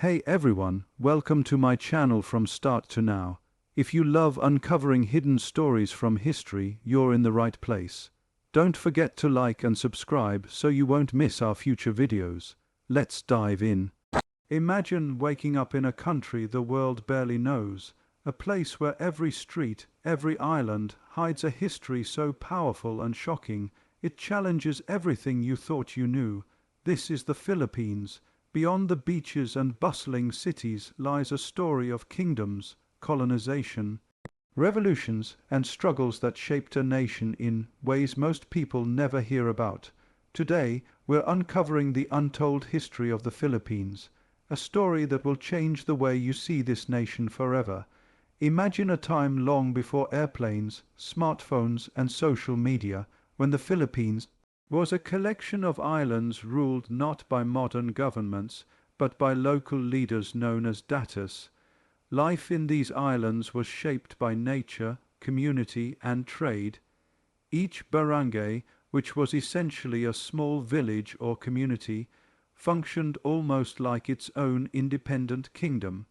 Hey everyone, welcome to my channel from start to now. If you love uncovering hidden stories from history, you're in the right place. Don't forget to like and subscribe so you won't miss our future videos. Let's dive in. Imagine waking up in a country the world barely knows, a place where every street, every island hides a history so powerful and shocking, it challenges everything you thought you knew. This is the Philippines. Beyond the beaches and bustling cities lies a story of kingdoms, colonization, revolutions, and struggles that shaped a nation in ways most people never hear about. Today, we're uncovering the untold history of the Philippines, a story that will change the way you see this nation forever. Imagine a time long before airplanes, smartphones, and social media, when the Philippines was a collection of islands ruled not by modern governments, but by local leaders known as datas. Life in these islands was shaped by nature, community, and trade. Each barangay, which was essentially a small village or community, functioned almost like its own independent kingdom.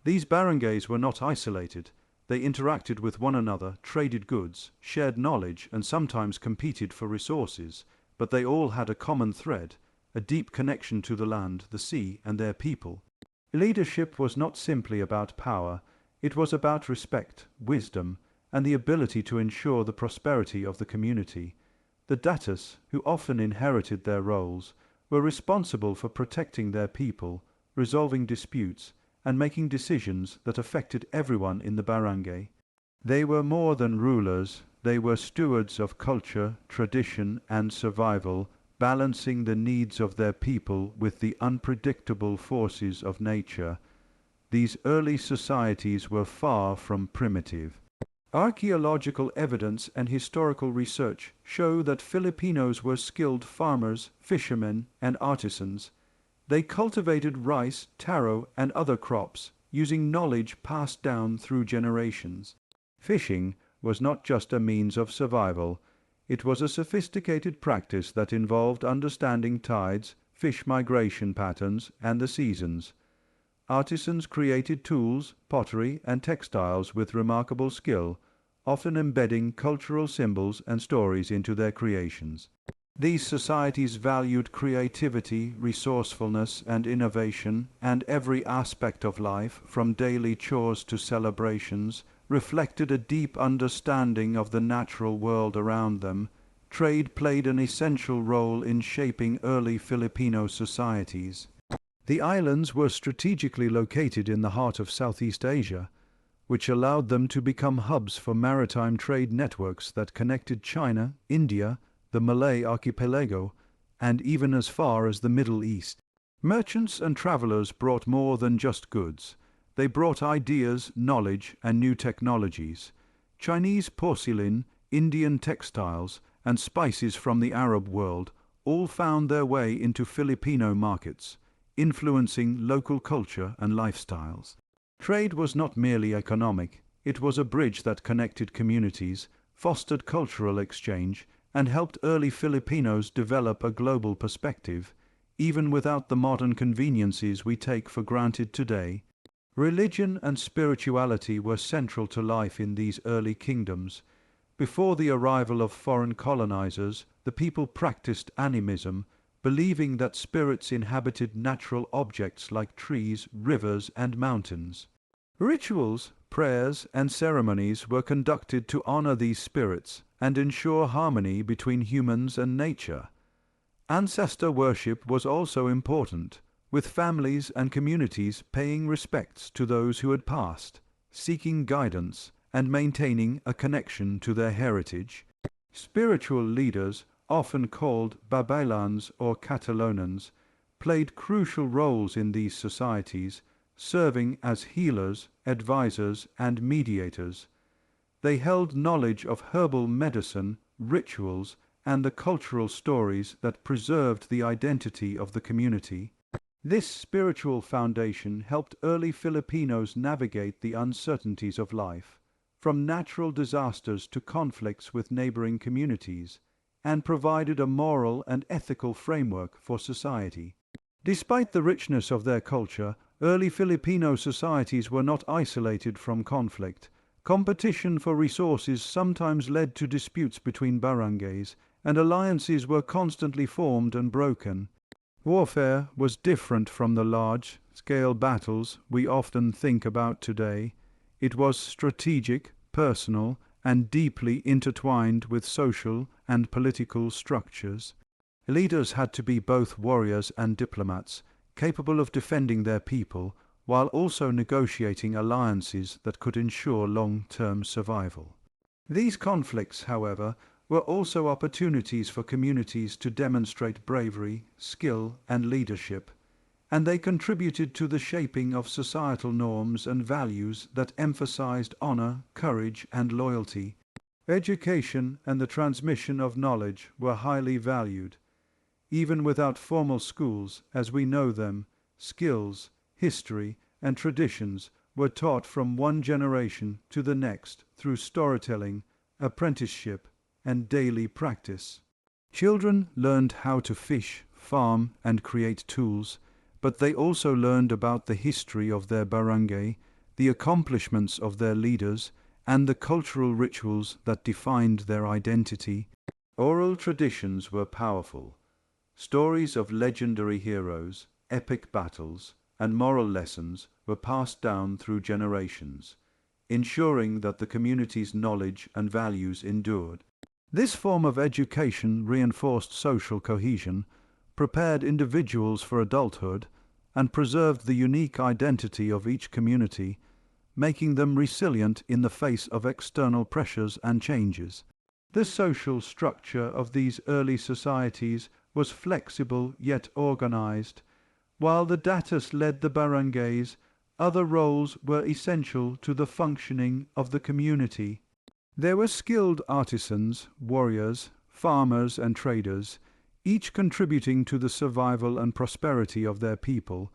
These barangays were not isolated. They interacted with one another, traded goods, shared knowledge, and sometimes competed for resources. But they all had a common thread, a deep connection to the land, the sea, and their people. Leadership was not simply about power, it was about respect, wisdom, and the ability to ensure the prosperity of the community. The datas, who often inherited their roles, were responsible for protecting their people, resolving disputes, and making decisions that affected everyone in the barangay. They were more than rulers. They were stewards of culture, tradition, and survival, balancing the needs of their people with the unpredictable forces of nature. These early societies were far from primitive. Archaeological evidence and historical research show that Filipinos were skilled farmers, fishermen, and artisans. They cultivated rice, taro, and other crops, using knowledge passed down through generations. Fishing was not just a means of survival, it was a sophisticated practice that involved understanding tides, fish migration patterns, and the seasons. Artisans created tools, pottery, and textiles with remarkable skill, often embedding cultural symbols and stories into their creations. These societies valued creativity, resourcefulness, and innovation, and every aspect of life, from daily chores to celebrations, reflected a deep understanding of the natural world around them. Trade played an essential role in shaping early Filipino societies. The islands were strategically located in the heart of Southeast Asia, which allowed them to become hubs for maritime trade networks that connected China, India, the Malay archipelago, and even as far as the Middle East. Merchants and travelers brought more than just goods. They brought ideas, knowledge, and new technologies. Chinese porcelain, Indian textiles, and spices from the Arab world all found their way into Filipino markets, influencing local culture and lifestyles. Trade was not merely economic, it was a bridge that connected communities, fostered cultural exchange, and helped early Filipinos develop a global perspective, even without the modern conveniences we take for granted today. Religion and spirituality were central to life in these early kingdoms. Before the arrival of foreign colonizers, the people practiced animism, believing that spirits inhabited natural objects like trees, rivers, and mountains. Rituals, prayers, and ceremonies were conducted to honor these spirits and ensure harmony between humans and nature. Ancestor worship was also important, with families and communities paying respects to those who had passed, seeking guidance, and maintaining a connection to their heritage. Spiritual leaders, often called babaylans or Catalonans, played crucial roles in these societies, serving as healers, advisors, and mediators. They held knowledge of herbal medicine, rituals, and the cultural stories that preserved the identity of the community. This spiritual foundation helped early Filipinos navigate the uncertainties of life, from natural disasters to conflicts with neighboring communities, and provided a moral and ethical framework for society. Despite the richness of their culture, Early Filipino societies were not isolated from conflict. Competition for resources sometimes led to disputes between barangays, and alliances were constantly formed and broken. Warfare was different from the large-scale battles we often think about today. It was strategic, personal, and deeply intertwined with social and political structures. Leaders had to be both warriors and diplomats, capable of defending their people, while also negotiating alliances that could ensure long-term survival. These conflicts, however, were also opportunities for communities to demonstrate bravery, skill, and leadership, and they contributed to the shaping of societal norms and values that emphasized honor, courage, and loyalty. Education and the transmission of knowledge were highly valued. Even without formal schools, as we know them, skills, history, and traditions were taught from one generation to the next through storytelling, apprenticeship, and daily practice. Children learned how to fish, farm, and create tools, but they also learned about the history of their barangay, the accomplishments of their leaders, and the cultural rituals that defined their identity. Oral traditions were powerful. Stories of legendary heroes, epic battles, and moral lessons were passed down through generations, ensuring that the community's knowledge and values endured. This form of education reinforced social cohesion, prepared individuals for adulthood, and preserved the unique identity of each community, making them resilient in the face of external pressures and changes. The social structure of these early societies was flexible yet organized. While the datus led the barangays, other roles were essential to the functioning of the community. There were skilled artisans, warriors, farmers, and traders, each contributing to the survival and prosperity of their people.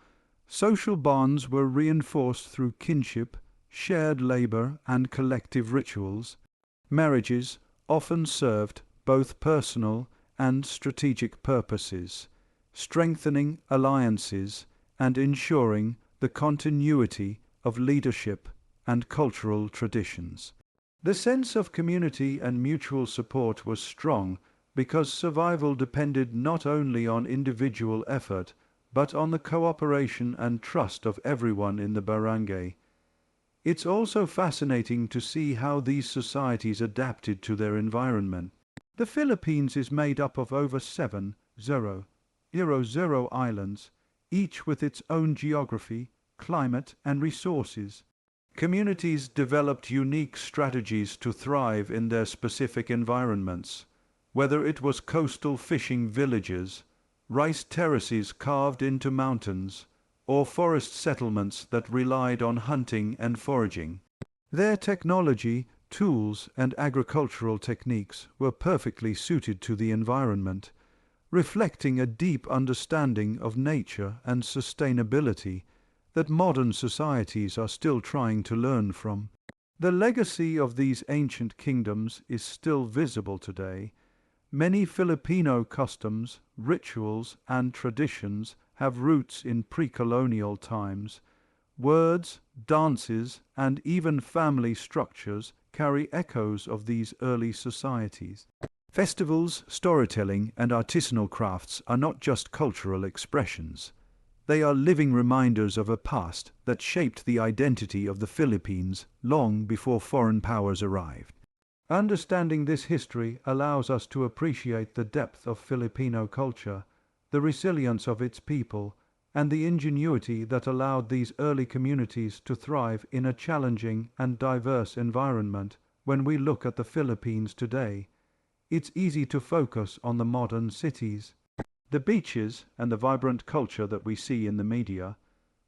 Social bonds were reinforced through kinship, shared labor, and collective rituals. Marriages often served both personal and strategic purposes, strengthening alliances and ensuring the continuity of leadership and cultural traditions. The sense of community and mutual support was strong because survival depended not only on individual effort, but on the cooperation and trust of everyone in the barangay. It's also fascinating to see how these societies adapted to their environment. The Philippines is made up of over 7,000 islands, each with its own geography, climate, and resources. Communities developed unique strategies to thrive in their specific environments, whether it was coastal fishing villages, rice terraces carved into mountains, or forest settlements that relied on hunting and foraging. Their technology, tools, and agricultural techniques were perfectly suited to the environment, reflecting a deep understanding of nature and sustainability that modern societies are still trying to learn from. The legacy of these ancient kingdoms is still visible today. Many Filipino customs, rituals, and traditions have roots in pre-colonial times. Words, dances, and even family structures carry echoes of these early societies. Festivals, storytelling, and artisanal crafts are not just cultural expressions. They are living reminders of a past that shaped the identity of the Philippines long before foreign powers arrived. Understanding this history allows us to appreciate the depth of Filipino culture, the resilience of its people, and the ingenuity that allowed these early communities to thrive in a challenging and diverse environment. When we look at the Philippines today, it's easy to focus on the modern cities, the beaches, and the vibrant culture that we see in the media,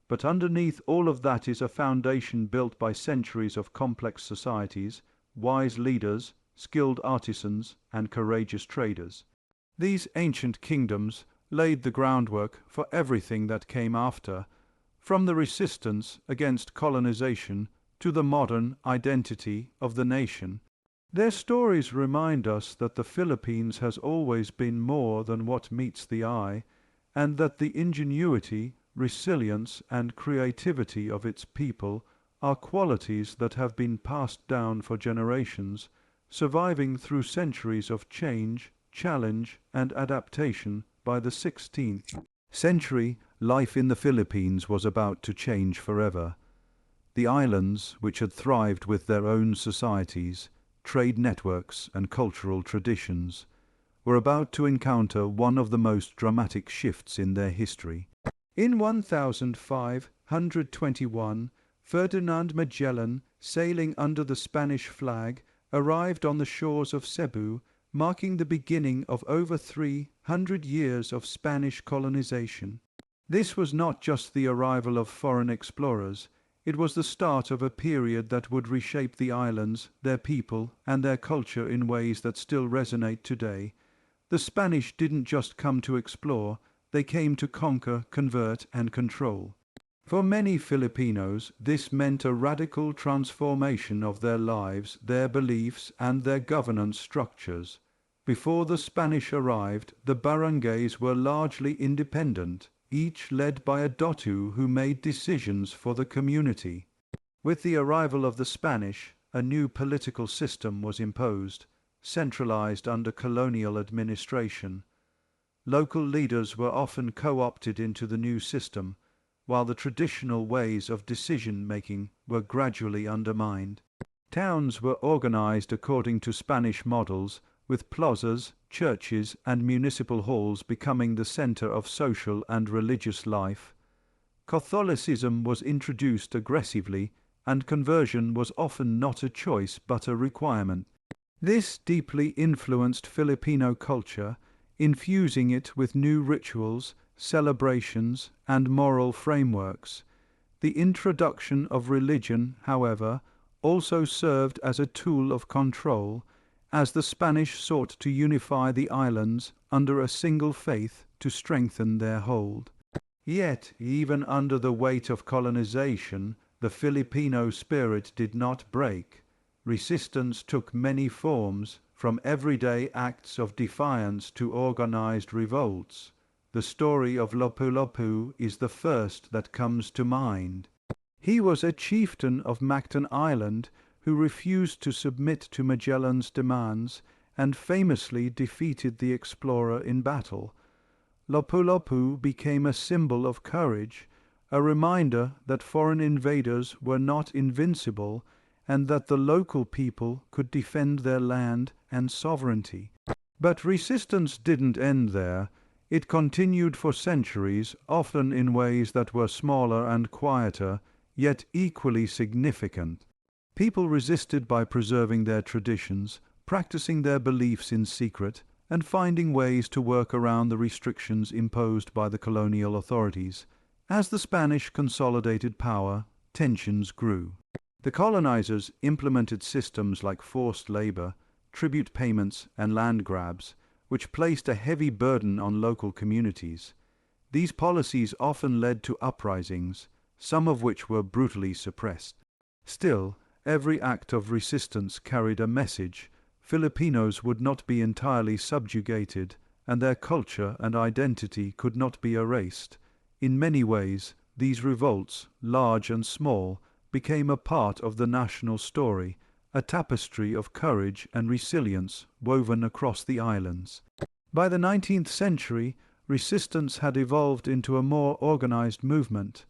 but underneath all of that is a foundation built by centuries of complex societies, wise leaders, skilled artisans, and courageous traders. These ancient kingdoms laid the groundwork for everything that came after, from the resistance against colonization to the modern identity of the nation. Their stories remind us that the Philippines has always been more than what meets the eye, and that the ingenuity, resilience, and creativity of its people are qualities that have been passed down for generations, surviving through centuries of change, challenge, and adaptation. By the 16th century, life in the Philippines was about to change forever. The islands, which had thrived with their own societies, trade networks, and cultural traditions, were about to encounter one of the most dramatic shifts in their history. In 1521, Ferdinand Magellan, sailing under the Spanish flag, arrived on the shores of Cebu, marking the beginning of over 300 years of Spanish colonization. This was not just the arrival of foreign explorers, it was the start of a period that would reshape the islands, their people, and their culture in ways that still resonate today. The Spanish didn't just come to explore, they came to conquer, convert, and control. For many Filipinos, this meant a radical transformation of their lives, their beliefs, and their governance structures. Before the Spanish arrived, the barangays were largely independent, each led by a dotu who made decisions for the community. With the arrival of the Spanish, a new political system was imposed, centralized under colonial administration. Local leaders were often co-opted into the new system, while the traditional ways of decision-making were gradually undermined. Towns were organized according to Spanish models, with plazas, churches, and municipal halls becoming the center of social and religious life. Catholicism was introduced aggressively, and conversion was often not a choice but a requirement. This deeply influenced Filipino culture, infusing it with new rituals, celebrations, and moral frameworks. The introduction of religion, however, also served as a tool of control, as the Spanish sought to unify the islands under a single faith to strengthen their hold. Yet, even under the weight of colonization, the Filipino spirit did not break. Resistance took many forms, from everyday acts of defiance to organized revolts. The story of Lapu-Lapu is the first that comes to mind. He was a chieftain of Mactan Island who refused to submit to Magellan's demands and famously defeated the explorer in battle. Lapu-Lapu became a symbol of courage, a reminder that foreign invaders were not invincible and that the local people could defend their land and sovereignty. But resistance didn't end there. It continued for centuries, often in ways that were smaller and quieter, yet equally significant. People resisted by preserving their traditions, practicing their beliefs in secret, and finding ways to work around the restrictions imposed by the colonial authorities. As the Spanish consolidated power, tensions grew. The colonizers implemented systems like forced labor, tribute payments, and land grabs, which placed a heavy burden on local communities. These policies often led to uprisings, some of which were brutally suppressed. Still, every act of resistance carried a message. Filipinos would not be entirely subjugated, and their culture and identity could not be erased. In many ways, these revolts, large and small, became a part of the national story, a tapestry of courage and resilience woven across the islands. By the 19th century, resistance had evolved into a more organized movement.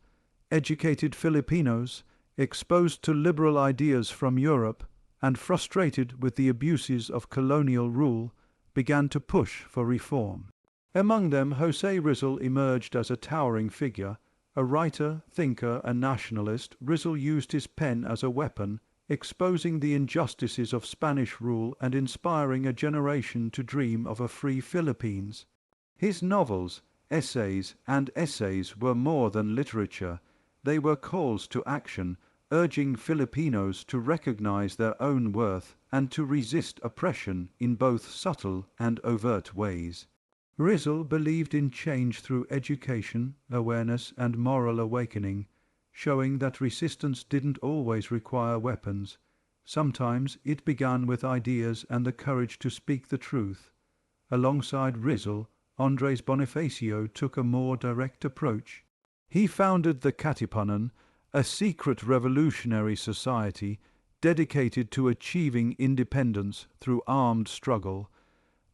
Educated Filipinos, exposed to liberal ideas from Europe and frustrated with the abuses of colonial rule, began to push for reform. Among them, José Rizal emerged as a towering figure. A writer, thinker, and nationalist, Rizal used his pen as a weapon, exposing the injustices of Spanish rule and inspiring a generation to dream of a free Philippines. His novels, essays, and essays were more than literature. They were calls to action, urging Filipinos to recognize their own worth and to resist oppression in both subtle and overt ways. Rizal believed in change through education, awareness, and moral awakening, showing that resistance didn't always require weapons. Sometimes it began with ideas and the courage to speak the truth. Alongside Rizal, Andrés Bonifacio took a more direct approach. He founded the Katipunan, a secret revolutionary society dedicated to achieving independence through armed struggle.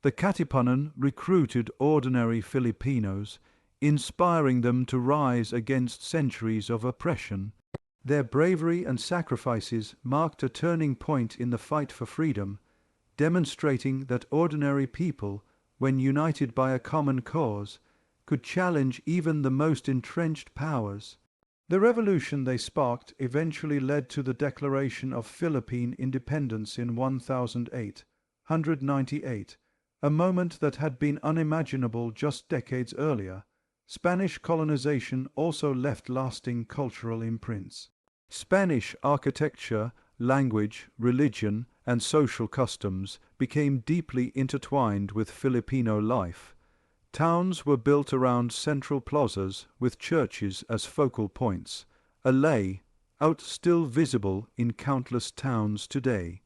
The Katipunan recruited ordinary Filipinos, inspiring them to rise against centuries of oppression. Their bravery and sacrifices marked a turning point in the fight for freedom, demonstrating that ordinary people, when united by a common cause, could challenge even the most entrenched powers. The revolution they sparked eventually led to the declaration of Philippine independence in 1898, a moment that had been unimaginable just decades earlier. Spanish colonization also left lasting cultural imprints. Spanish architecture, language, religion, and social customs became deeply intertwined with Filipino life. Towns were built around central plazas with churches as focal points, a layout still visible in countless towns today.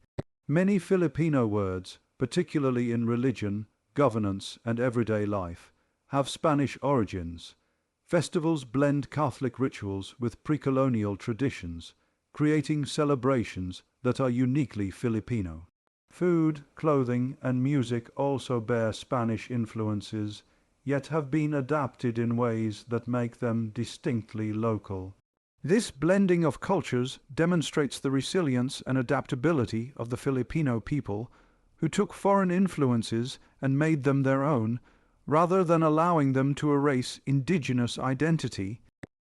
Many Filipino words, particularly in religion, governance, and everyday life, have Spanish origins. Festivals blend Catholic rituals with pre-colonial traditions, creating celebrations that are uniquely Filipino. Food, clothing, and music also bear Spanish influences, yet have been adapted in ways that make them distinctly local. This blending of cultures demonstrates the resilience and adaptability of the Filipino people, who took foreign influences and made them their own, rather than allowing them to erase indigenous identity.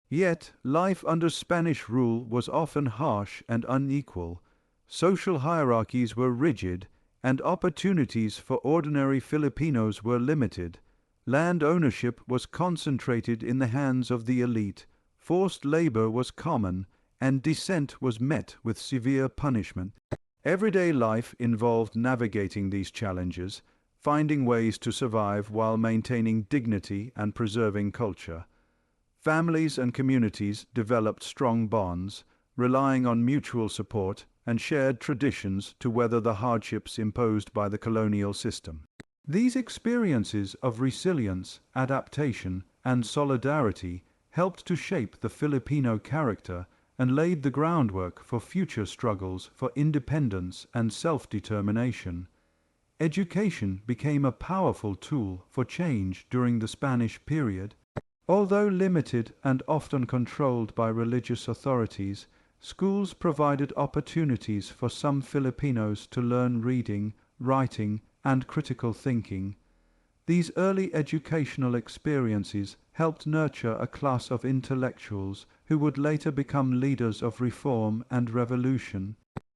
Yet, life under Spanish rule was often harsh and unequal. Social hierarchies were rigid, and opportunities for ordinary Filipinos were limited. Land ownership was concentrated in the hands of the elite, forced labor was common, and dissent was met with severe punishment. Everyday life involved navigating these challenges, finding ways to survive while maintaining dignity and preserving culture. Families and communities developed strong bonds, relying on mutual support and shared traditions to weather the hardships imposed by the colonial system. These experiences of resilience, adaptation, and solidarity helped to shape the Filipino character and laid the groundwork for future struggles for independence and self-determination. Education became a powerful tool for change during the Spanish period. Although limited and often controlled by religious authorities, schools provided opportunities for some Filipinos to learn reading, writing, and critical thinking. These early educational experiences helped nurture a class of intellectuals who would later become leaders of reform and revolution.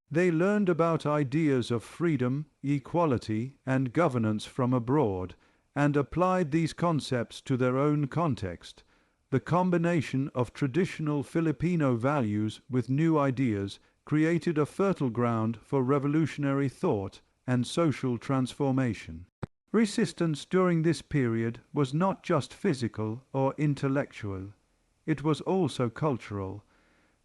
They learned about ideas of freedom, equality, and governance from abroad, and applied these concepts to their own context. The combination of traditional Filipino values with new ideas created a fertile ground for revolutionary thought and social transformation. Resistance during this period was not just physical or intellectual, it was also cultural.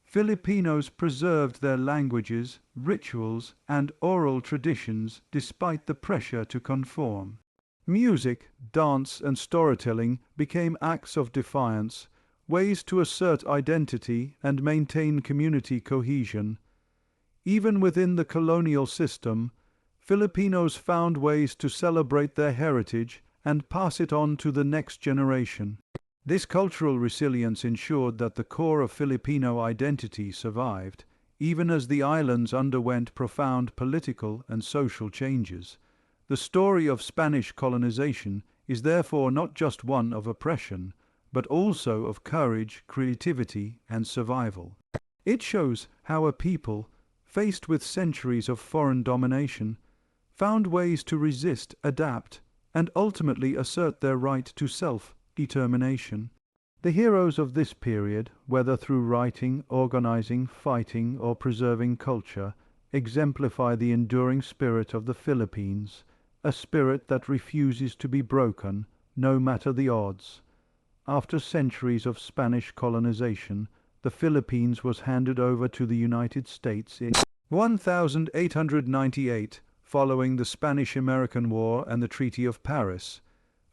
Filipinos preserved their languages, rituals, and oral traditions despite the pressure to conform. Music, dance, and storytelling became acts of defiance, ways to assert identity and maintain community cohesion. Even within the colonial system, Filipinos found ways to celebrate their heritage and pass it on to the next generation. This cultural resilience ensured that the core of Filipino identity survived, even as the islands underwent profound political and social changes. The story of Spanish colonization is therefore not just one of oppression, but also of courage, creativity, and survival. It shows how a people, faced with centuries of foreign domination, found ways to resist, adapt, and ultimately assert their right to self-determination. The heroes of this period, whether through writing, organizing, fighting, or preserving culture, exemplify the enduring spirit of the Philippines, a spirit that refuses to be broken, no matter the odds. After centuries of Spanish colonization, the Philippines was handed over to the United States in 1898, following the Spanish-American War and the Treaty of Paris.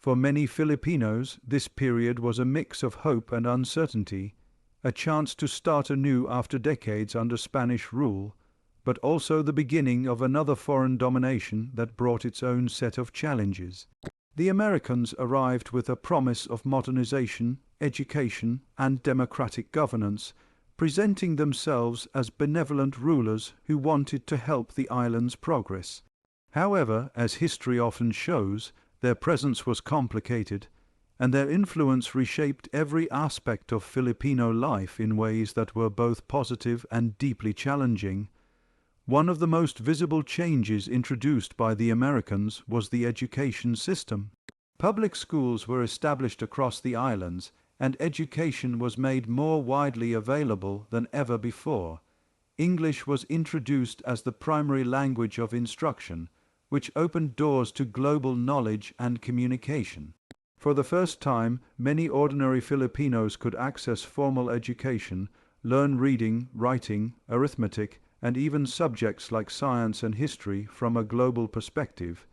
For many Filipinos, this period was a mix of hope and uncertainty, a chance to start anew after decades under Spanish rule, but also the beginning of another foreign domination that brought its own set of challenges. The Americans arrived with a promise of modernization, education, and democratic governance, presenting themselves as benevolent rulers who wanted to help the island's progress. However, as history often shows, their presence was complicated, and their influence reshaped every aspect of Filipino life in ways that were both positive and deeply challenging. One of the most visible changes introduced by the Americans was the education system. Public schools were established across the islands, and education was made more widely available than ever before. English was introduced as the primary language of instruction, which opened doors to global knowledge and communication. For the first time, many ordinary Filipinos could access formal education, learn reading, writing, arithmetic, and even subjects like science and history from a global perspective.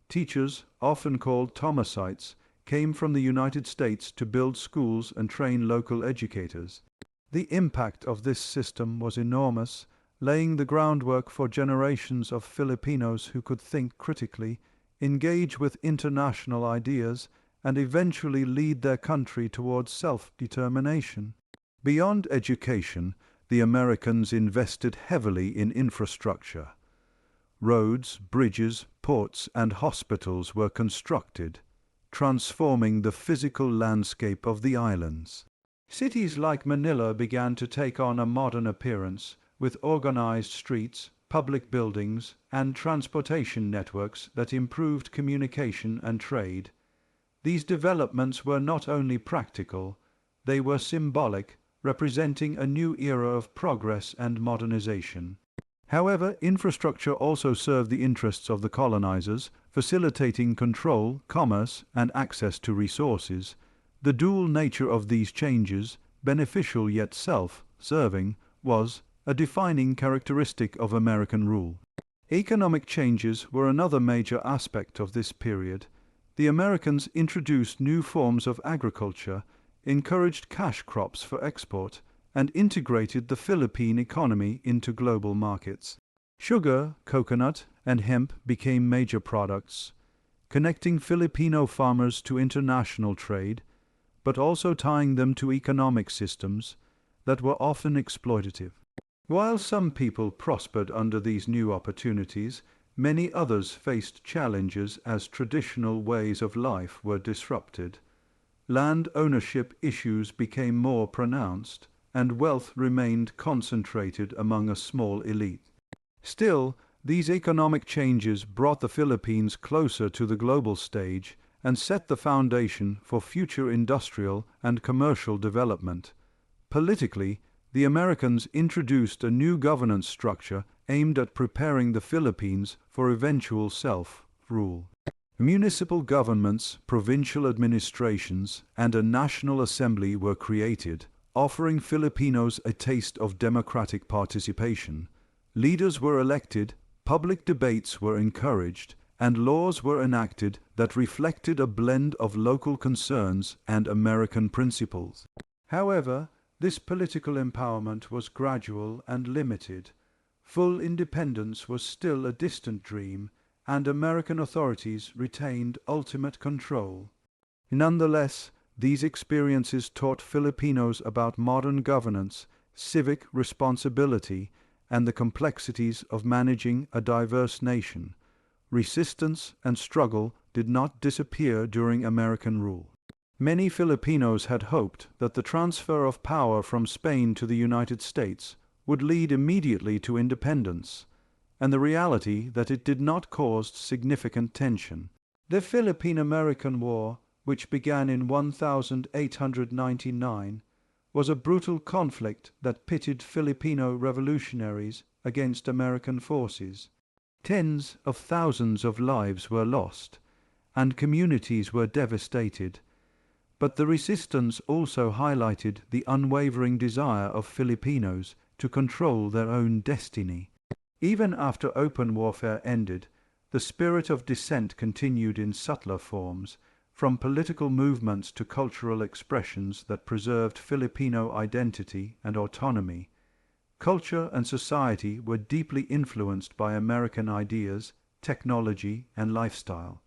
Teachers, often called Thomasites, came from the United States to build schools and train local educators. The impact of this system was enormous, laying the groundwork for generations of Filipinos who could think critically, engage with international ideas, and eventually lead their country towards self-determination. Beyond education, the Americans invested heavily in infrastructure. Roads, bridges, ports, and hospitals were constructed, transforming the physical landscape of the islands. Cities like Manila began to take on a modern appearance, with organized streets, public buildings, and transportation networks that improved communication and trade. These developments were not only practical, they were symbolic, representing a new era of progress and modernization. However, infrastructure also served the interests of the colonizers, facilitating control, commerce, and access to resources. The dual nature of these changes, beneficial yet self-serving, was a defining characteristic of American rule. Economic changes were another major aspect of this period. The Americans introduced new forms of agriculture, encouraged cash crops for export, and integrated the Philippine economy into global markets. Sugar, coconut, and hemp became major products, connecting Filipino farmers to international trade, but also tying them to economic systems that were often exploitative. While some people prospered under these new opportunities, many others faced challenges as traditional ways of life were disrupted. Land ownership issues became more pronounced, and wealth remained concentrated among a small elite. Still, these economic changes brought the Philippines closer to the global stage and set the foundation for future industrial and commercial development. Politically, the Americans introduced a new governance structure aimed at preparing the Philippines for eventual self-rule. Municipal governments, provincial administrations, and a national assembly were created, offering Filipinos a taste of democratic participation. Leaders were elected, public debates were encouraged, and laws were enacted that reflected a blend of local concerns and American principles. However, this political empowerment was gradual and limited. Full independence was still a distant dream, and American authorities retained ultimate control. Nonetheless, these experiences taught Filipinos about modern governance, civic responsibility, and the complexities of managing a diverse nation. Resistance and struggle did not disappear during American rule. Many Filipinos had hoped that the transfer of power from Spain to the United States would lead immediately to independence, and the reality that it did not cause significant tension. The Philippine-American War, which began in 1899, was a brutal conflict that pitted Filipino revolutionaries against American forces. Tens of thousands of lives were lost, and communities were devastated. But the resistance also highlighted the unwavering desire of Filipinos to control their own destiny. Even after open warfare ended, the spirit of dissent continued in subtler forms. from political movements to cultural expressions that preserved Filipino identity and autonomy. Culture and society were deeply influenced by American ideas, technology, and lifestyle.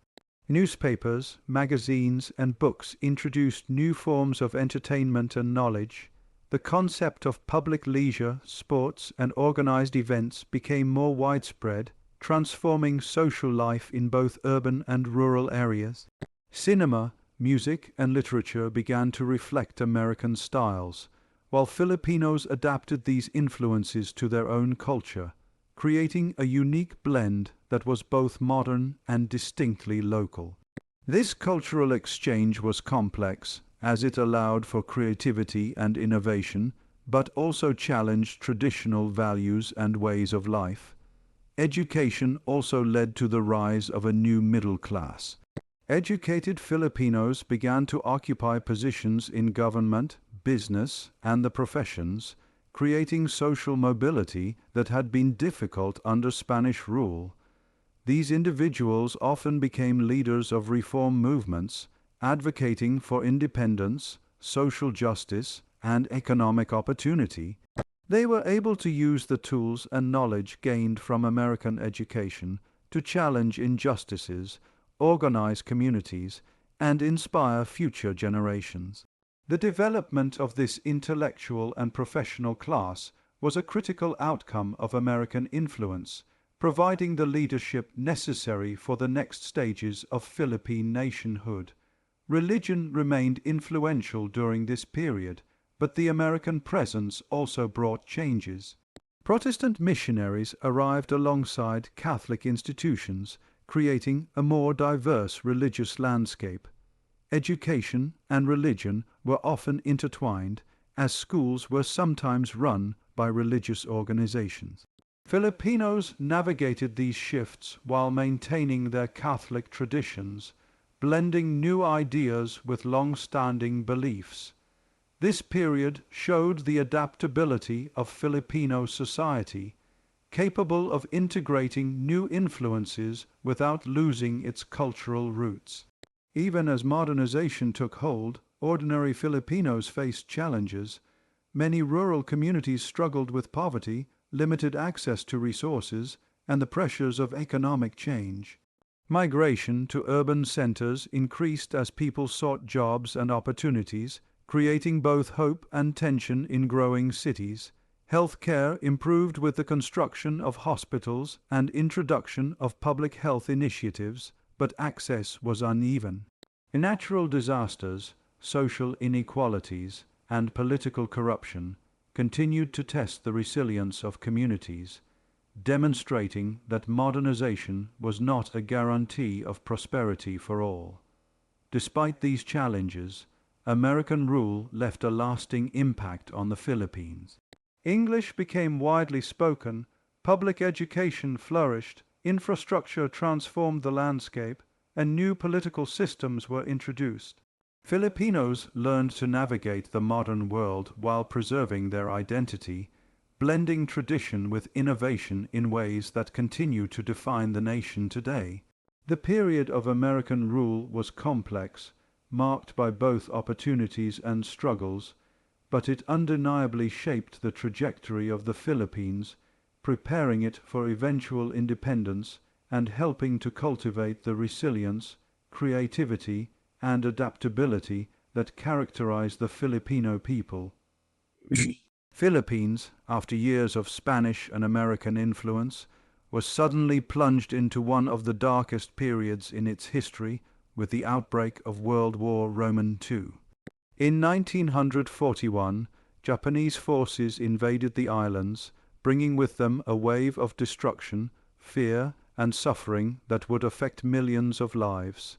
Newspapers, magazines, and books introduced new forms of entertainment and knowledge. The concept of public leisure, sports, and organized events became more widespread, transforming social life in both urban and rural areas. Cinema, music, and literature began to reflect American styles, while Filipinos adapted these influences to their own culture, creating a unique blend that was both modern and distinctly local. This cultural exchange was complex, as it allowed for creativity and innovation, but also challenged traditional values and ways of life. Education also led to the rise of a new middle class. Educated Filipinos began to occupy positions in government, business, and the professions, creating social mobility that had been difficult under Spanish rule. These individuals often became leaders of reform movements, advocating for independence, social justice, and economic opportunity. They were able to use the tools and knowledge gained from American education to challenge injustices, organize communities, and inspire future generations. The development of this intellectual and professional class was a critical outcome of American influence, providing the leadership necessary for the next stages of Philippine nationhood. Religion remained influential during this period, but the American presence also brought changes. Protestant missionaries arrived alongside Catholic institutions, creating a more diverse religious landscape. Education and religion were often intertwined, as schools were sometimes run by religious organizations. Filipinos navigated these shifts while maintaining their Catholic traditions, blending new ideas with long-standing beliefs. This period showed the adaptability of Filipino society, capable of integrating new influences without losing its cultural roots. Even as modernization took hold, ordinary Filipinos faced challenges. Many rural communities struggled with poverty, limited access to resources, and the pressures of economic change. Migration to urban centers increased as people sought jobs and opportunities, creating both hope and tension in growing cities. Healthcare improved with the construction of hospitals and introduction of public health initiatives, but access was uneven. Natural disasters, social inequalities, and political corruption continued to test the resilience of communities, demonstrating that modernization was not a guarantee of prosperity for all. Despite these challenges, American rule left a lasting impact on the Philippines. English became widely spoken, public education flourished, infrastructure transformed the landscape, and new political systems were introduced. Filipinos learned to navigate the modern world while preserving their identity, blending tradition with innovation in ways that continue to define the nation today. The period of American rule was complex, marked by both opportunities and struggles, but it undeniably shaped the trajectory of the Philippines, preparing it for eventual independence and helping to cultivate the resilience, creativity, and adaptability that characterize the Filipino people. Philippines, after years of Spanish and American influence, was suddenly plunged into one of the darkest periods in its history with the outbreak of World War II. In 1941, Japanese forces invaded the islands, bringing with them a wave of destruction, fear, and suffering that would affect millions of lives.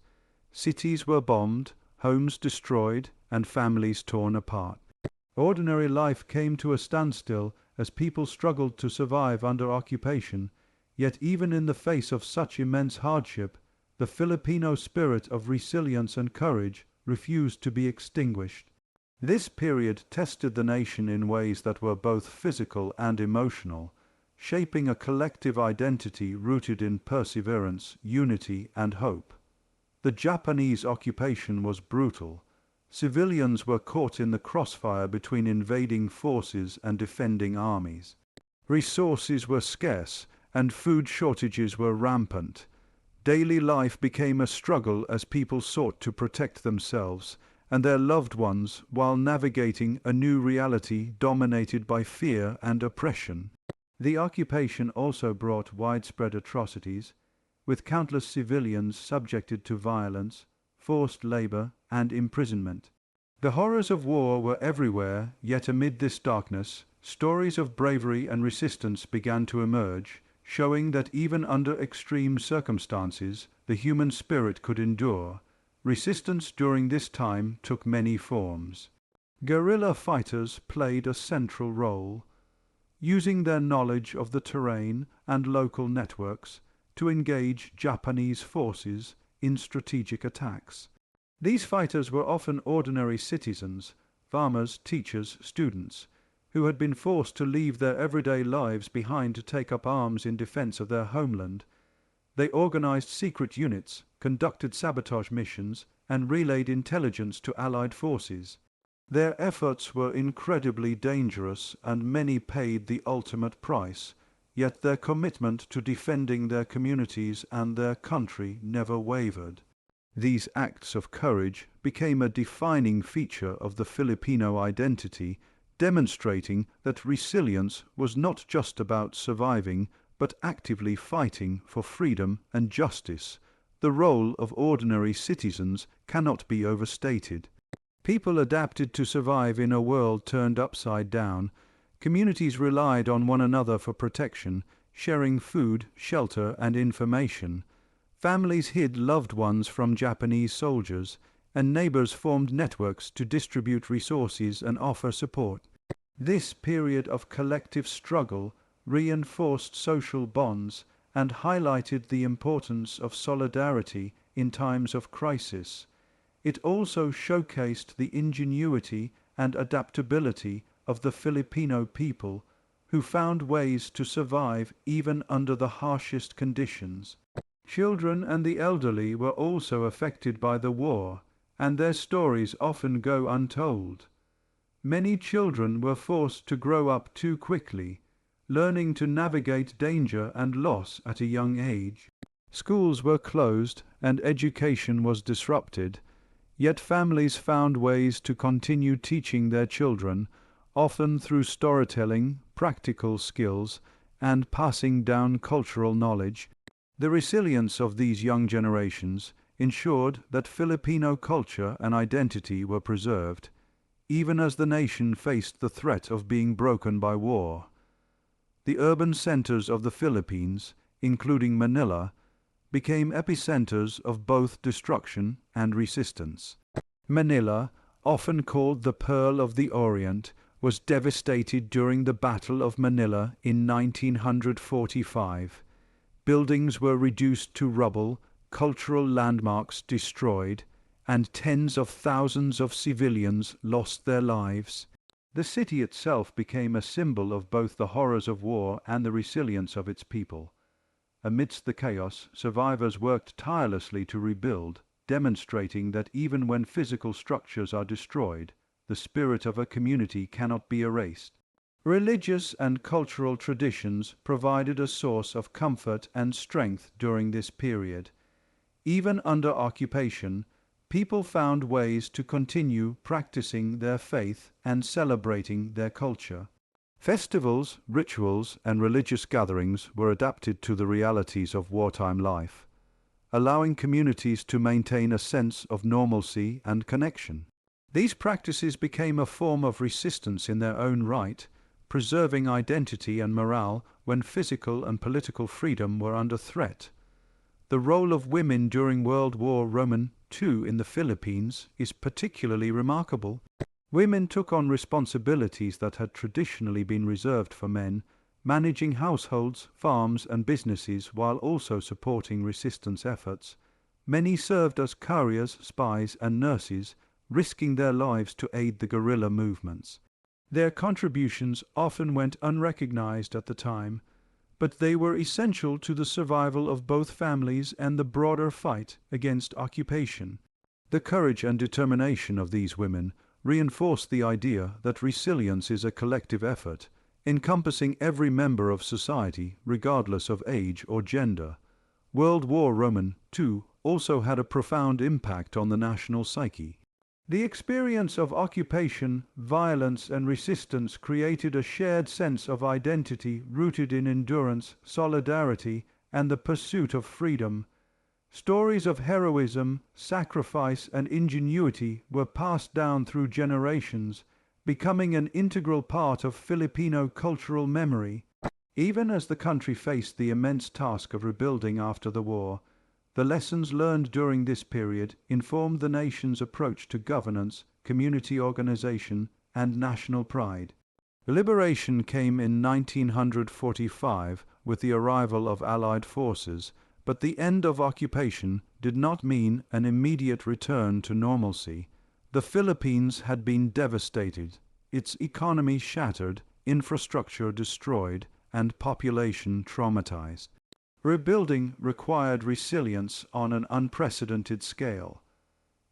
Cities were bombed, homes destroyed, and families torn apart. Ordinary life came to a standstill as people struggled to survive under occupation, yet even in the face of such immense hardship, the Filipino spirit of resilience and courage refused to be extinguished. This period tested the nation in ways that were both physical and emotional, shaping a collective identity rooted in perseverance, unity, and hope. The Japanese occupation was brutal. Civilians were caught in the crossfire between invading forces and defending armies. Resources were scarce, and food shortages were rampant. Daily life became a struggle as people sought to protect themselves and their loved ones while navigating a new reality dominated by fear and oppression. The occupation also brought widespread atrocities, with countless civilians subjected to violence, forced labor, and imprisonment. The horrors of war were everywhere, yet amid this darkness, stories of bravery and resistance began to emerge, showing that even under extreme circumstances, the human spirit could endure. Resistance during this time took many forms. Guerrilla fighters played a central role, using their knowledge of the terrain and local networks to engage Japanese forces in strategic attacks. These fighters were often ordinary citizens, farmers, teachers, students, who had been forced to leave their everyday lives behind to take up arms in defense of their homeland. They organized secret units, conducted sabotage missions, and relayed intelligence to Allied forces. Their efforts were incredibly dangerous, and many paid the ultimate price, yet their commitment to defending their communities and their country never wavered. These acts of courage became a defining feature of the Filipino identity, demonstrating that resilience was not just about surviving, but actively fighting for freedom and justice. The role of ordinary citizens cannot be overstated. People adapted to survive in a world turned upside down. Communities relied on one another for protection, sharing food, shelter, and information. Families hid loved ones from Japanese soldiers, and neighbors formed networks to distribute resources and offer support. This period of collective struggle reinforced social bonds and highlighted the importance of solidarity in times of crisis. It also showcased the ingenuity and adaptability of the Filipino people, who found ways to survive even under the harshest conditions. Children and the elderly were also affected by the war, and their stories often go untold. Many children were forced to grow up too quickly, learning to navigate danger and loss at a young age. Schools were closed and education was disrupted, yet families found ways to continue teaching their children, often through storytelling, practical skills, and passing down cultural knowledge. The resilience of these young generations ensured that Filipino culture and identity were preserved, even as the nation faced the threat of being broken by war. The urban centers of the Philippines, including Manila, became epicenters of both destruction and resistance. Manila, often called the Pearl of the Orient, was devastated during the Battle of Manila in 1945. Buildings were reduced to rubble, cultural landmarks destroyed, and tens of thousands of civilians lost their lives. The city itself became a symbol of both the horrors of war and the resilience of its people. Amidst the chaos, survivors worked tirelessly to rebuild, demonstrating that even when physical structures are destroyed, the spirit of a community cannot be erased. Religious and cultural traditions provided a source of comfort and strength during this period. Even under occupation, people found ways to continue practicing their faith and celebrating their culture. Festivals, rituals, and religious gatherings were adapted to the realities of wartime life, allowing communities to maintain a sense of normalcy and connection. These practices became a form of resistance in their own right, preserving identity and morale when physical and political freedom were under threat. The role of women during World War II in the Philippines is particularly remarkable. Women took on responsibilities that had traditionally been reserved for men, managing households, farms, and businesses while also supporting resistance efforts. Many served as couriers, spies, and nurses, risking their lives to aid the guerrilla movements. Their contributions often went unrecognized at the time, but they were essential to the survival of both families and the broader fight against occupation. The courage and determination of these women reinforced the idea that resilience is a collective effort, encompassing every member of society, regardless of age or gender. World War Roman II also had a profound impact on the national psyche. The experience of occupation, violence, and resistance created a shared sense of identity rooted in endurance, solidarity, and the pursuit of freedom. Stories of heroism, sacrifice, and ingenuity were passed down through generations, becoming an integral part of Filipino cultural memory. Even as the country faced the immense task of rebuilding after the war, the lessons learned during this period informed the nation's approach to governance, community organization, and national pride. Liberation came in 1945 with the arrival of Allied forces, but the end of occupation did not mean an immediate return to normalcy. The Philippines had been devastated, its economy shattered, infrastructure destroyed, and population traumatized. Rebuilding required resilience on an unprecedented scale.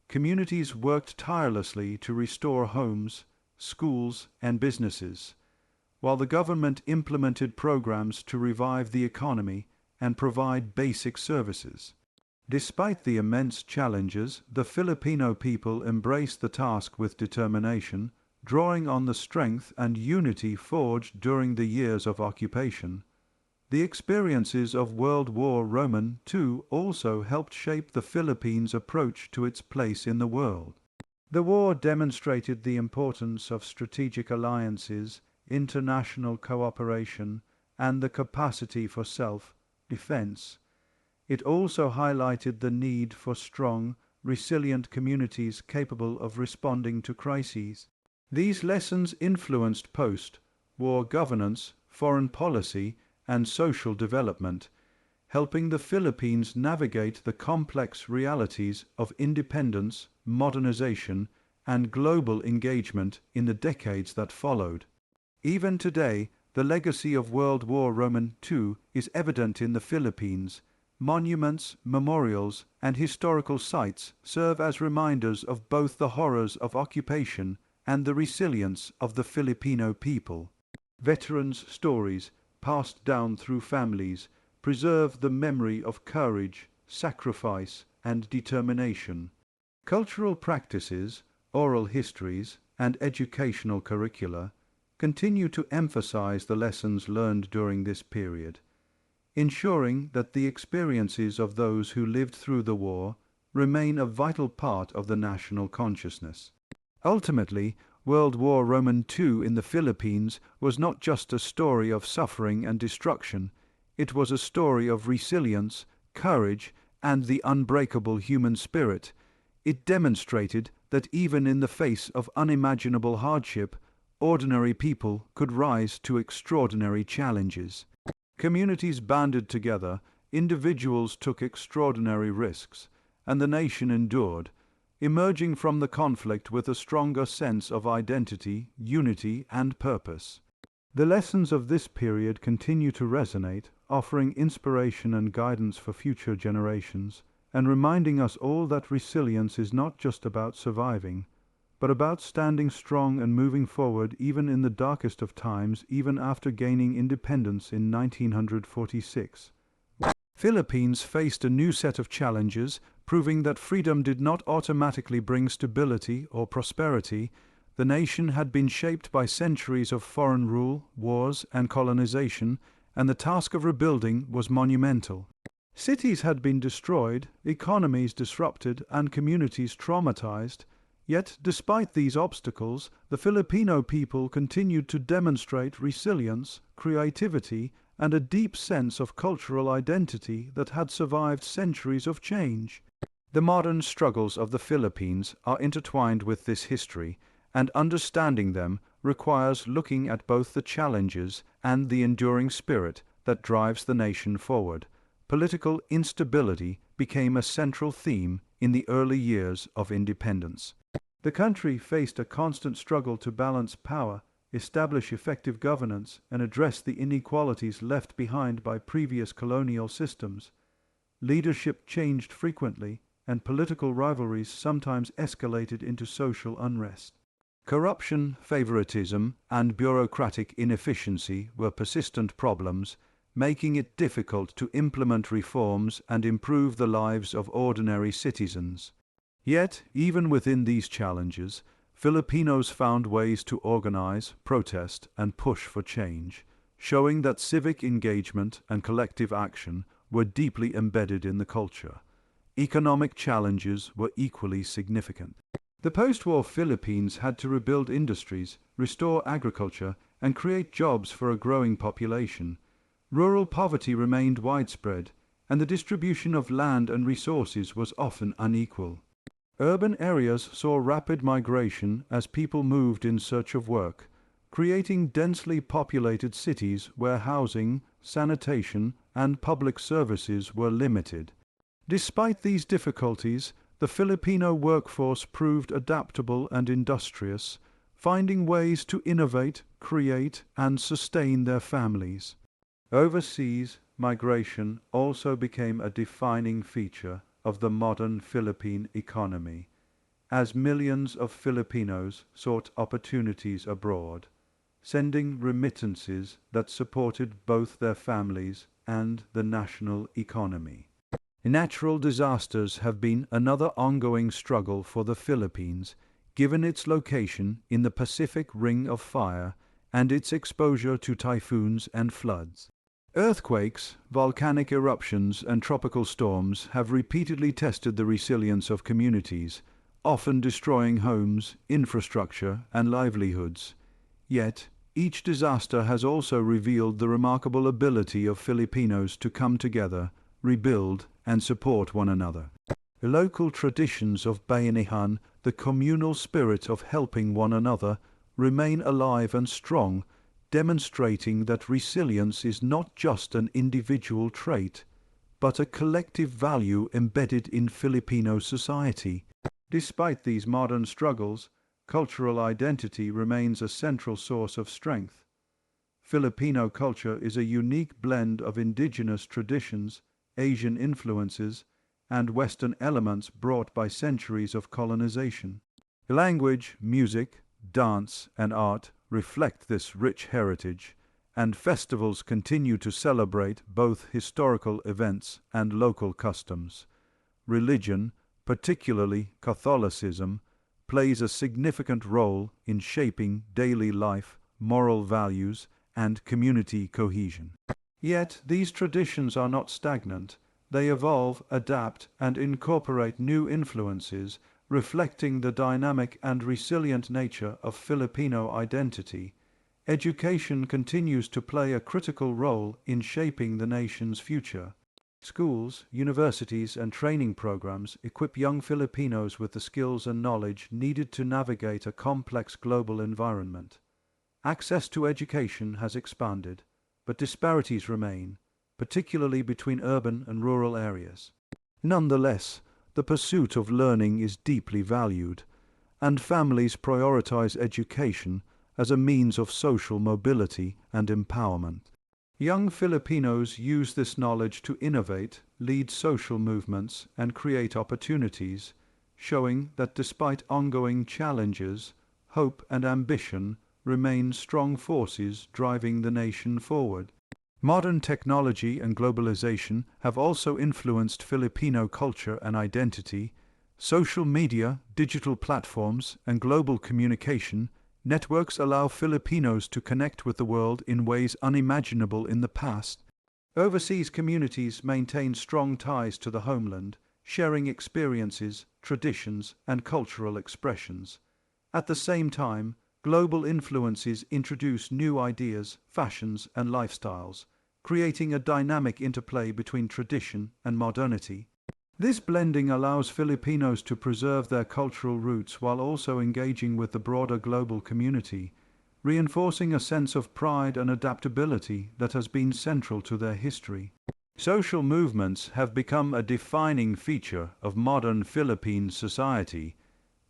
Communities worked tirelessly to restore homes, schools, and businesses, while the government implemented programs to revive the economy and provide basic services. Despite the immense challenges, the Filipino people embraced the task with determination, drawing on the strength and unity forged during the years of occupation. The experiences of World War Roman II also helped shape the Philippines' approach to its place in the world. The war demonstrated the importance of strategic alliances, international cooperation, and the capacity for self-defense. It also highlighted the need for strong, resilient communities capable of responding to crises. These lessons influenced post-war governance, foreign policy, and social development, helping the Philippines navigate the complex realities of independence, modernization, and global engagement in the decades that followed. Even today, the legacy of World War Roman II is evident in the Philippines. Monuments, memorials, and historical sites serve as reminders of both the horrors of occupation and the resilience of the Filipino people. Veterans' stories, passed down through families, preserve the memory of courage, sacrifice, and determination. Cultural practices, oral histories, and educational curricula continue to emphasize the lessons learned during this period, ensuring that the experiences of those who lived through the war remain a vital part of the national consciousness. Ultimately, World War Roman II in the Philippines was not just a story of suffering and destruction, it was a story of resilience, courage, and the unbreakable human spirit. It demonstrated that even in the face of unimaginable hardship, ordinary people could rise to extraordinary challenges. Communities banded together, individuals took extraordinary risks, and the nation endured, emerging from the conflict with a stronger sense of identity, unity, and purpose. The lessons of this period continue to resonate, offering inspiration and guidance for future generations, and reminding us all that resilience is not just about surviving, but about standing strong and moving forward even in the darkest of times, even after gaining independence in 1946. Philippines faced a new set of challenges, proving that freedom did not automatically bring stability or prosperity. The nation had been shaped by centuries of foreign rule, wars, and colonization, and the task of rebuilding was monumental. Cities had been destroyed, economies disrupted, and communities traumatized. Yet, despite these obstacles, the Filipino people continued to demonstrate resilience, creativity, and a deep sense of cultural identity that had survived centuries of change. The modern struggles of the Philippines are intertwined with this history, and understanding them requires looking at both the challenges and the enduring spirit that drives the nation forward. Political instability became a central theme in the early years of independence. The country faced a constant struggle to balance power establish effective governance, and address the inequalities left behind by previous colonial systems. Leadership changed frequently, and political rivalries sometimes escalated into social unrest. Corruption, favoritism, and bureaucratic inefficiency were persistent problems, making it difficult to implement reforms and improve the lives of ordinary citizens. Yet, even within these challenges, Filipinos found ways to organize, protest, and push for change, showing that civic engagement and collective action were deeply embedded in the culture. Economic challenges were equally significant. The post-war Philippines had to rebuild industries, restore agriculture, and create jobs for a growing population. Rural poverty remained widespread, and the distribution of land and resources was often unequal. Urban areas saw rapid migration as people moved in search of work, creating densely populated cities where housing, sanitation, and public services were limited. Despite these difficulties, the Filipino workforce proved adaptable and industrious, finding ways to innovate, create, and sustain their families. Overseas migration also became a defining feature of the modern Philippine economy, as millions of Filipinos sought opportunities abroad, sending remittances that supported both their families and the national economy. Natural disasters have been another ongoing struggle for the Philippines, given its location in the Pacific Ring of Fire and its exposure to typhoons and floods. Earthquakes, volcanic eruptions, and tropical storms have repeatedly tested the resilience of communities, often destroying homes, infrastructure, and livelihoods. Yet, each disaster has also revealed the remarkable ability of Filipinos to come together, rebuild, and support one another. Local traditions of bayanihan, the communal spirit of helping one another, remain alive and strong, demonstrating that resilience is not just an individual trait, but a collective value embedded in Filipino society. Despite these modern struggles, cultural identity remains a central source of strength. Filipino culture is a unique blend of indigenous traditions, Asian influences, and Western elements brought by centuries of colonization. Language, music, dance, and art reflect this rich heritage, and festivals continue to celebrate both historical events and local customs. Religion, particularly Catholicism, plays a significant role in shaping daily life, moral values, and community cohesion. Yet these traditions are not stagnant. They evolve, adapt, and incorporate new influences, reflecting the dynamic and resilient nature of Filipino identity. Education continues to play a critical role in shaping the nation's future. Schools, universities, and training programs equip young Filipinos with the skills and knowledge needed to navigate a complex global environment. Access to education has expanded, but disparities remain, particularly between urban and rural areas. Nonetheless, the pursuit of learning is deeply valued, and families prioritize education as a means of social mobility and empowerment. Young Filipinos use this knowledge to innovate, lead social movements, and create opportunities, showing that despite ongoing challenges, hope and ambition remain strong forces driving the nation forward. Modern technology and globalization have also influenced Filipino culture and identity. Social media, digital platforms, and global communication networks allow Filipinos to connect with the world in ways unimaginable in the past. Overseas communities maintain strong ties to the homeland, sharing experiences, traditions, and cultural expressions. At the same time, global influences introduce new ideas, fashions, and lifestyles, creating a dynamic interplay between tradition and modernity. This blending allows Filipinos to preserve their cultural roots while also engaging with the broader global community, reinforcing a sense of pride and adaptability that has been central to their history. Social movements have become a defining feature of modern Philippine society.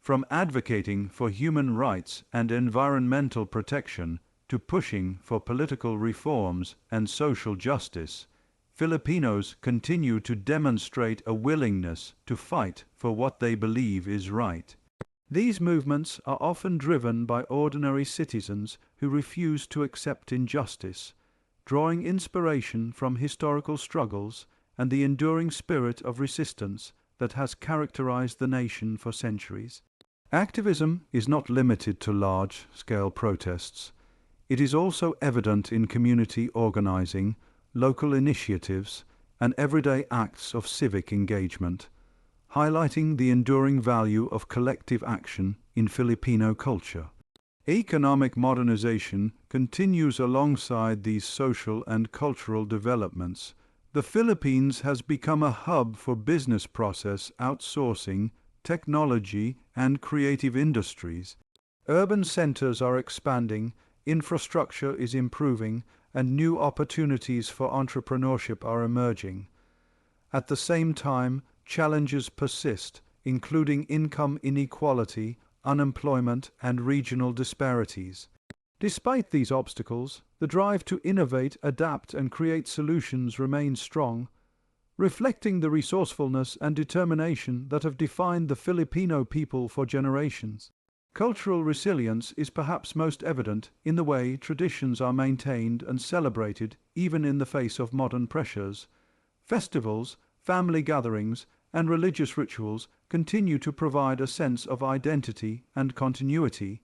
From advocating for human rights and environmental protection to pushing for political reforms and social justice, Filipinos continue to demonstrate a willingness to fight for what they believe is right. These movements are often driven by ordinary citizens who refuse to accept injustice, drawing inspiration from historical struggles and the enduring spirit of resistance that has characterized the nation for centuries. Activism is not limited to large-scale protests. It is also evident in community organizing, local initiatives, and everyday acts of civic engagement, highlighting the enduring value of collective action in Filipino culture. Economic modernization continues alongside these social and cultural developments. The Philippines has become a hub for business process outsourcing, technology, and creative industries. Urban centers are expanding, infrastructure is improving, and new opportunities for entrepreneurship are emerging. At the same time, challenges persist, including income inequality, unemployment, and regional disparities. Despite these obstacles, the drive to innovate, adapt, and create solutions remains strong, reflecting the resourcefulness and determination that have defined the Filipino people for generations. Cultural resilience is perhaps most evident in the way traditions are maintained and celebrated even in the face of modern pressures. Festivals, family gatherings, and religious rituals continue to provide a sense of identity and continuity.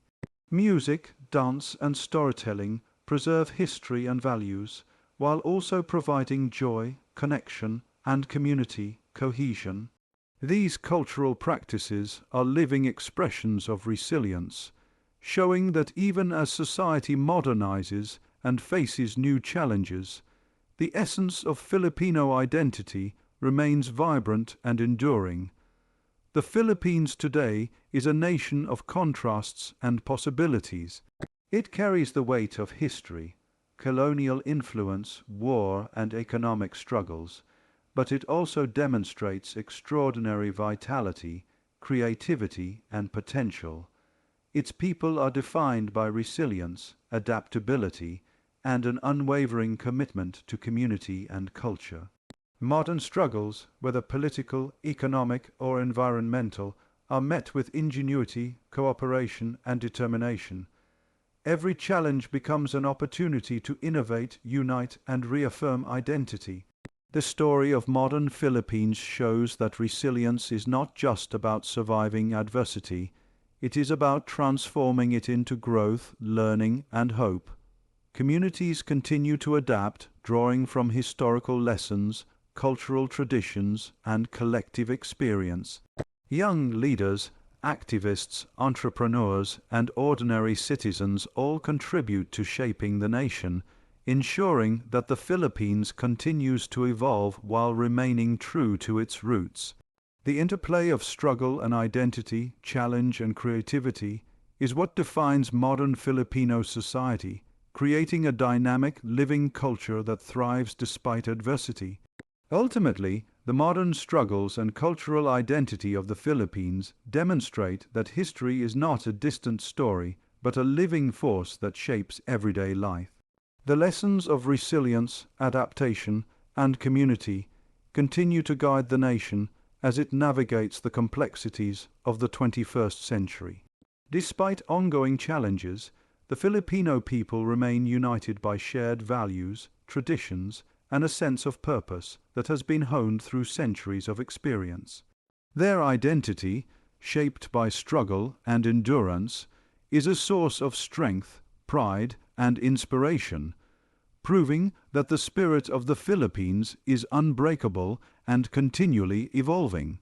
Music, dance, and storytelling preserve history and values, while also providing joy, connection, and community cohesion. These cultural practices are living expressions of resilience, showing that even as society modernizes and faces new challenges, the essence of Filipino identity remains vibrant and enduring. The Philippines today is a nation of contrasts and possibilities. It carries the weight of history, colonial influence, war, and economic struggles, but it also demonstrates extraordinary vitality, creativity, and potential. Its people are defined by resilience, adaptability, and an unwavering commitment to community and culture. Modern struggles, whether political, economic, or environmental, are met with ingenuity, cooperation, and determination. Every challenge becomes an opportunity to innovate, unite, and reaffirm identity. The story of modern Philippines shows that resilience is not just about surviving adversity, it is about transforming it into growth, learning, and hope. Communities continue to adapt, drawing from historical lessons, cultural traditions, and collective experience. Young leaders, activists, entrepreneurs, and ordinary citizens all contribute to shaping the nation, ensuring that the Philippines continues to evolve while remaining true to its roots. The interplay of struggle and identity, challenge and creativity is what defines modern Filipino society, creating a dynamic, living culture that thrives despite adversity. Ultimately, the modern struggles and cultural identity of the Philippines demonstrate that history is not a distant story, but a living force that shapes everyday life. The lessons of resilience, adaptation, and community continue to guide the nation as it navigates the complexities of the 21st century. Despite ongoing challenges, the Filipino people remain united by shared values, traditions, and a sense of purpose that has been honed through centuries of experience. Their identity, shaped by struggle and endurance, is a source of strength, pride, and inspiration, proving that the spirit of the Philippines is unbreakable and continually evolving.